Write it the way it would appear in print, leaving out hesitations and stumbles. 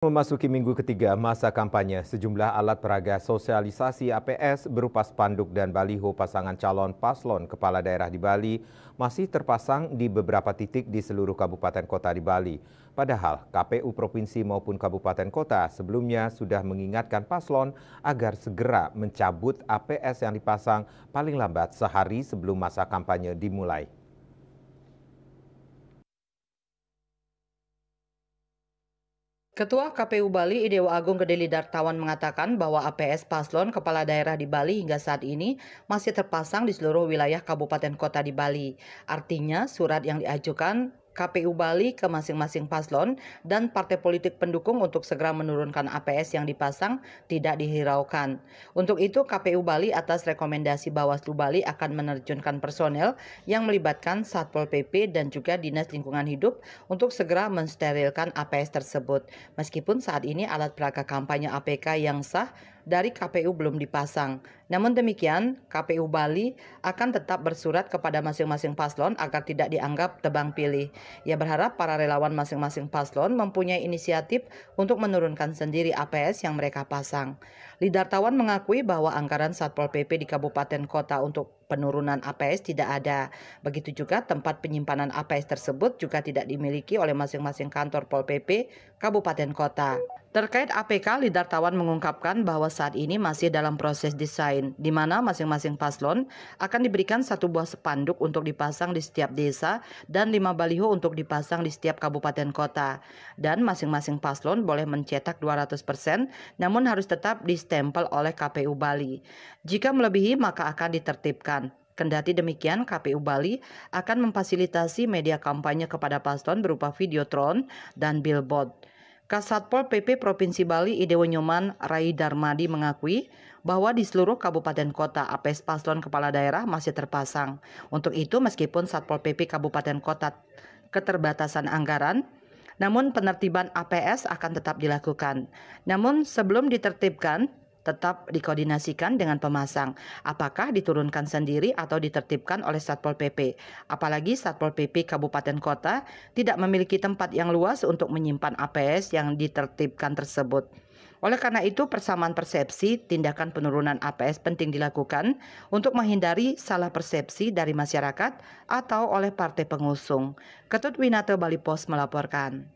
Memasuki minggu ketiga masa kampanye, sejumlah alat peraga sosialisasi APS berupa spanduk dan baliho pasangan calon paslon kepala daerah di Bali masih terpasang di beberapa titik di seluruh kabupaten kota di Bali. Padahal KPU Provinsi maupun Kabupaten Kota sebelumnya sudah mengingatkan paslon agar segera mencabut APS yang dipasang paling lambat sehari sebelum masa kampanye dimulai. Ketua KPU Bali Idewa Agung Gede Lidartawan mengatakan bahwa APS paslon kepala daerah di Bali hingga saat ini masih terpasang di seluruh wilayah kabupaten kota di Bali. Artinya surat yang diajukan KPU Bali ke masing-masing paslon dan partai politik pendukung untuk segera menurunkan APS yang dipasang tidak dihiraukan. Untuk itu KPU Bali atas rekomendasi Bawaslu Bali akan menerjunkan personel yang melibatkan Satpol PP dan juga Dinas Lingkungan Hidup untuk segera mensterilkan APS tersebut. Meskipun saat ini alat peraga kampanye APK yang sah dari KPU belum dipasang. Namun demikian, KPU Bali akan tetap bersurat kepada masing-masing paslon agar tidak dianggap tebang pilih. Ia berharap para relawan masing-masing paslon mempunyai inisiatif untuk menurunkan sendiri APS yang mereka pasang. Lidartawan mengakui bahwa anggaran Satpol PP di kabupaten kota untuk penurunan APS tidak ada. Begitu juga tempat penyimpanan APS tersebut juga tidak dimiliki oleh masing-masing kantor Pol PP kabupaten kota. Terkait APK, Lidartawan mengungkapkan bahwa saat ini masih dalam proses desain, di mana masing-masing paslon akan diberikan satu buah spanduk untuk dipasang di setiap desa dan 5 baliho untuk dipasang di setiap kabupaten kota. Dan masing-masing paslon boleh mencetak 200%, namun harus tetap distempel oleh KPU Bali. Jika melebihi maka akan ditertibkan. Kendati demikian, KPU Bali akan memfasilitasi media kampanye kepada paslon berupa videotron dan billboard. Kasatpol PP Provinsi Bali Idewo Nyoman Rai Darmadi mengakui bahwa di seluruh kabupaten kota APS paslon kepala daerah masih terpasang. Untuk itu meskipun Satpol PP Kabupaten Kota keterbatasan anggaran, namun penertiban APS akan tetap dilakukan. Namun sebelum ditertibkan, tetap dikoordinasikan dengan pemasang. Apakah diturunkan sendiri atau ditertibkan oleh Satpol PP? Apalagi Satpol PP Kabupaten Kota tidak memiliki tempat yang luas untuk menyimpan APS yang ditertibkan tersebut. Oleh karena itu, persamaan persepsi tindakan penurunan APS penting dilakukan untuk menghindari salah persepsi dari masyarakat atau oleh partai pengusung. Ketut Winata Bali Pos melaporkan.